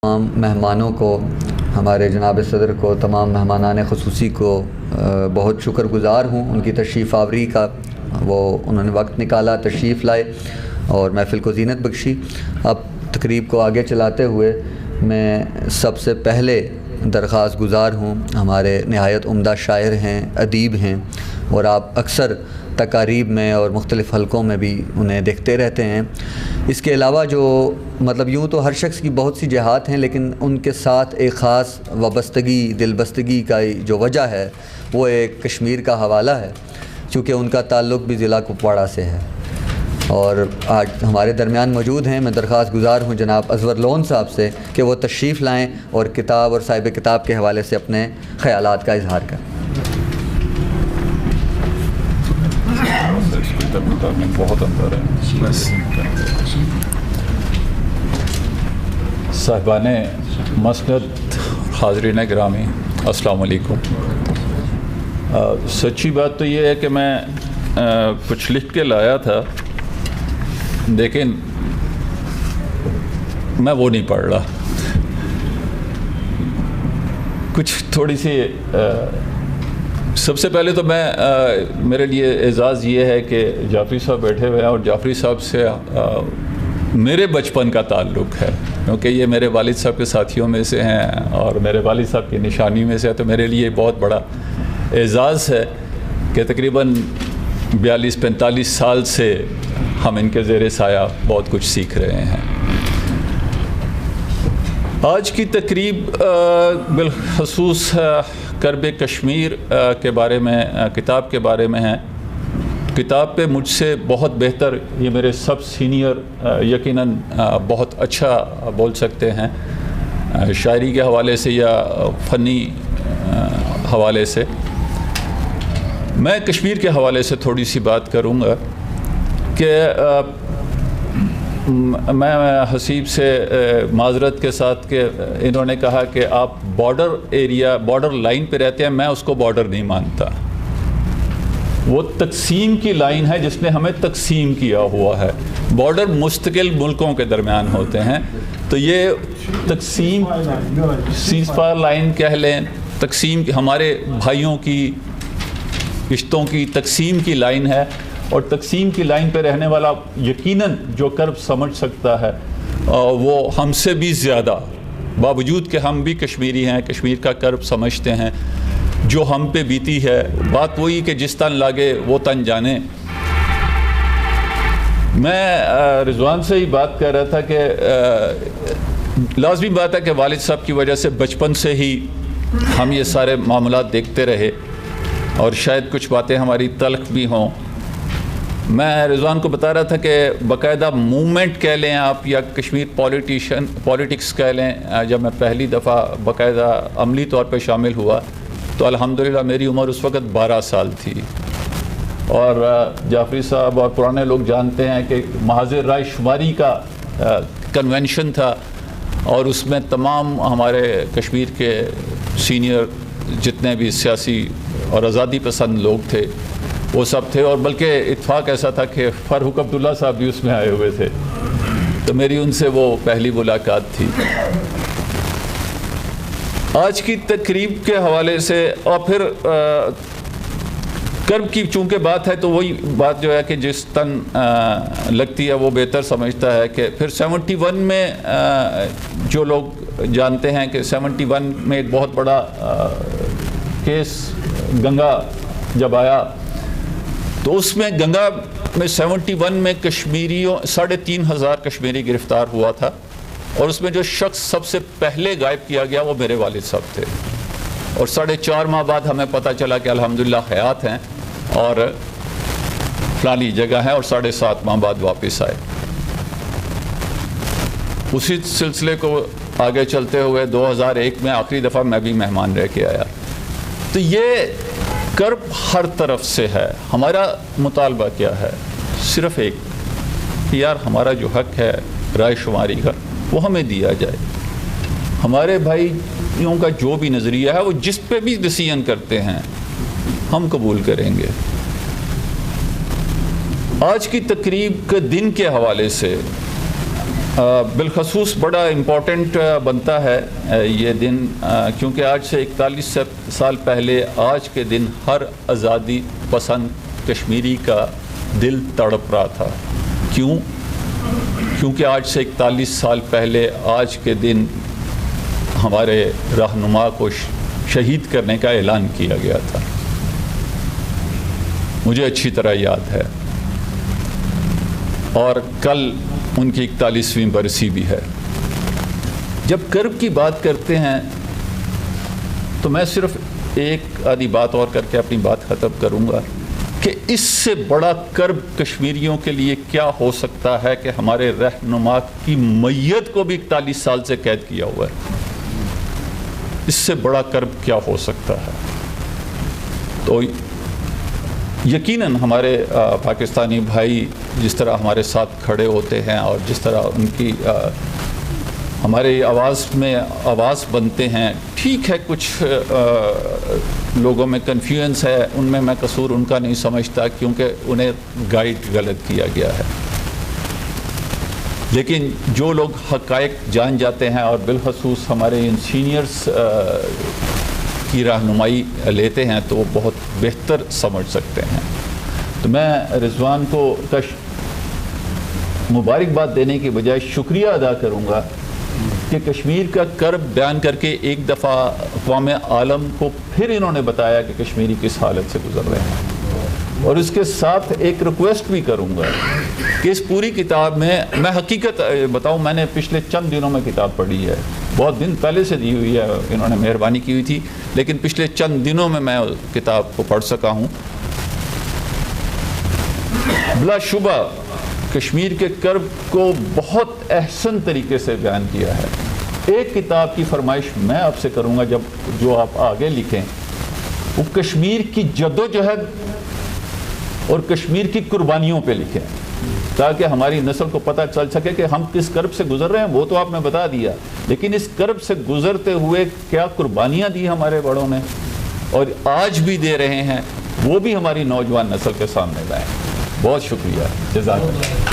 تمام مہمانوں کو، ہمارے جناب صدر کو، تمام مہمانان خصوصی کو بہت شکر گزار ہوں ان کی تشریف آوری کا۔ وہ انہوں نے وقت نکالا، تشریف لائے اور محفل کو زینت بخشی۔ اب تقریب کو آگے چلاتے ہوئے میں سب سے پہلے درخواست گزار ہوں، ہمارے نہایت عمدہ شاعر ہیں، ادیب ہیں، اور آپ اکثر تقاریب میں اور مختلف حلقوں میں بھی انہیں دیکھتے رہتے ہیں۔ اس کے علاوہ جو یوں تو ہر شخص کی بہت سی جہات ہیں، لیکن ان کے ساتھ ایک خاص وابستگی، دلبستگی کا جو وجہ ہے وہ ایک کشمیر کا حوالہ ہے، چونکہ ان کا تعلق بھی ضلع کپواڑہ سے ہے اور آج ہمارے درمیان موجود ہیں۔ میں درخواست گزار ہوں جناب ازور لون صاحب سے کہ وہ تشریف لائیں اور کتاب اور صاحب کتاب کے حوالے سے اپنے خیالات کا اظہار کریں۔ بہت اندر ہے صاحبان مسند، حاضرین گرامی، السلام علیکم۔ سچی بات تو یہ ہے کہ میں کچھ لکھ کے لایا تھا، لیکن میں وہ نہیں پڑھ رہا۔ کچھ تھوڑی سی سب سے پہلے تو میرے لیے اعزاز یہ ہے کہ جعفری صاحب بیٹھے ہوئے ہیں اور جعفری صاحب سے میرے بچپن کا تعلق ہے، کیونکہ یہ میرے والد صاحب کے ساتھیوں میں سے ہیں اور میرے والد صاحب کی نشانی میں سے ہے، تو میرے لیے بہت بڑا اعزاز ہے کہ تقریباً 42-45 سال سے ہم ان کے زیر سایہ بہت کچھ سیکھ رہے ہیں۔ آج کی تقریب بالخصوص کرب کشمیر کے بارے میں، کتاب کے بارے میں ہے۔ کتاب پہ مجھ سے بہت بہتر یہ میرے سب سینئر یقیناً بہت اچھا بول سکتے ہیں، شاعری کے حوالے سے یا فنی حوالے سے۔ میں کشمیر کے حوالے سے تھوڑی سی بات کروں گا کہ میں حسیب سے معذرت کے ساتھ کہ انہوں نے کہا کہ آپ بارڈر لائن پہ رہتے ہیں، میں اس کو بارڈر نہیں مانتا۔ وہ تقسیم کی لائن ہے جس نے ہمیں تقسیم کیا ہوا ہے۔ بارڈر مستقل ملکوں کے درمیان ہوتے ہیں، تو یہ تقسیم سیز فائر لائن کہہ لیں، تقسیم ہمارے بھائیوں کی رشتوں کی تقسیم کی لائن ہے، اور تقسیم کی لائن پہ رہنے والا یقیناً جو کرب سمجھ سکتا ہے وہ ہم سے بھی زیادہ، باوجود کہ ہم بھی کشمیری ہیں، کشمیر کا کرب سمجھتے ہیں، جو ہم پہ بیتی ہے۔ بات وہی کہ جس تن لاگے وہ تن جانے۔ میں رضوان سے ہی بات کر رہا تھا کہ لازمی بات ہے کہ والد صاحب کی وجہ سے بچپن سے ہی ہم یہ سارے معاملات دیکھتے رہے، اور شاید کچھ باتیں ہماری تلخ بھی ہوں۔ میں رضوان کو بتا رہا تھا کہ باقاعدہ موومنٹ کہہ لیں آپ یا کشمیر پولیٹکس کہہ لیں، جب میں پہلی دفعہ باقاعدہ عملی طور پہ شامل ہوا تو الحمدللہ میری عمر اس وقت 12 سال تھی، اور جعفری صاحب اور پرانے لوگ جانتے ہیں کہ محاذ رائے شماری کا کنونشن تھا، اور اس میں تمام ہمارے کشمیر کے سینئر جتنے بھی سیاسی اور آزادی پسند لوگ تھے وہ سب تھے، اور بلکہ اتفاق ایسا تھا کہ فاروق عبداللہ صاحب بھی اس میں آئے ہوئے تھے، تو میری ان سے وہ پہلی ملاقات تھی۔ آج کی تقریب کے حوالے سے اور پھر کرب کی چونکہ بات ہے تو وہی بات جو ہے کہ جس تن لگتی ہے وہ بہتر سمجھتا ہے کہ پھر 71 میں جو لوگ جانتے ہیں کہ 71 میں ایک بہت بڑا کیس گنگا جب آیا، تو اس میں گنگا میں 71 میں کشمیریوں 3,500 کشمیری گرفتار ہوا تھا، اور اس میں جو شخص سب سے پہلے غائب کیا گیا وہ میرے والد صاحب تھے، اور 4.5 ماہ بعد ہمیں پتہ چلا کہ الحمدللہ حیات ہیں اور فلانی جگہ ہیں، اور 7.5 ماہ بعد واپس آئے۔ اسی سلسلے کو آگے چلتے ہوئے 2001 میں آخری دفعہ میں بھی مہمان رہ کے آیا۔ تو یہ کرب ہر طرف سے ہے۔ ہمارا مطالبہ کیا ہے؟ صرف ایک کہ یار ہمارا جو حق ہے رائے شماری کا وہ ہمیں دیا جائے۔ ہمارے بھائیوں کا جو بھی نظریہ ہے وہ جس پہ بھی ڈیسیژن کرتے ہیں ہم قبول کریں گے۔ آج کی تقریب کے دن کے حوالے سے بالخصوص بڑا امپورٹنٹ بنتا ہے یہ دن، کیونکہ آج سے 41 سال پہلے آج کے دن ہر آزادی پسند کشمیری کا دل تڑپ رہا تھا۔ کیوں؟ کیونکہ آج سے 41 سال پہلے آج کے دن ہمارے رہنما کو شہید کرنے کا اعلان کیا گیا تھا۔ مجھے اچھی طرح یاد ہے، اور کل ان کی 41ویں برسی بھی ہے۔ جب کرب کی بات کرتے ہیں تو میں صرف ایک آدھی بات اور کر کے اپنی بات ختم کروں گا کہ اس سے بڑا کرب کشمیریوں کے لیے کیا ہو سکتا ہے کہ ہمارے رہنما کی میت کو بھی 41 سال سے قید کیا ہوا ہے۔ اس سے بڑا کرب کیا ہو سکتا ہے؟ تو یقیناً ہمارے پاکستانی بھائی جس طرح ہمارے ساتھ کھڑے ہوتے ہیں اور جس طرح ان کی ہماری آواز میں آواز بنتے ہیں، ٹھیک ہے کچھ لوگوں میں کنفیوژنس ہے، ان میں قصور ان کا نہیں سمجھتا کیونکہ انہیں گائیڈ غلط کیا گیا ہے، لیکن جو لوگ حقائق جان جاتے ہیں اور بالخصوص ہمارے ان سینئرز کی رہنمائی لیتے ہیں تو وہ بہت بہتر سمجھ سکتے ہیں۔ تو میں رضوان کو مبارکباد دینے کے بجائے شکریہ ادا کروں گا کہ کشمیر کا کرب بیان کر کے ایک دفعہ اقوام عالم کو پھر انہوں نے بتایا کہ کشمیری کس حالت سے گزر رہے ہیں۔ اور اس کے ساتھ ایک ریکویسٹ بھی کروں گا کہ اس پوری کتاب میں حقیقت بتاؤں، میں نے پچھلے چند دنوں میں کتاب پڑھی ہے، بہت دن پہلے سے دی ہوئی ہے، انہوں نے مہربانی کی ہوئی تھی، لیکن پچھلے چند دنوں میں کتاب کو پڑھ سکا ہوں۔ بلا شبہ کشمیر کے کرب کو بہت احسن طریقے سے بیان کیا ہے۔ ایک کتاب کی فرمائش میں آپ سے کروں گا جو آپ آگے لکھیں، وہ کشمیر کی جدوجہد اور کشمیر کی قربانیوں پہ لکھیں، تاکہ ہماری نسل کو پتہ چل سکے کہ ہم کس کرب سے گزر رہے ہیں۔ وہ تو آپ نے بتا دیا، لیکن اس کرب سے گزرتے ہوئے کیا قربانیاں دی ہمارے بڑوں نے اور آج بھی دے رہے ہیں، وہ بھی ہماری نوجوان نسل کے سامنے لائیں۔ بہت شکریہ، جزاک اللہ۔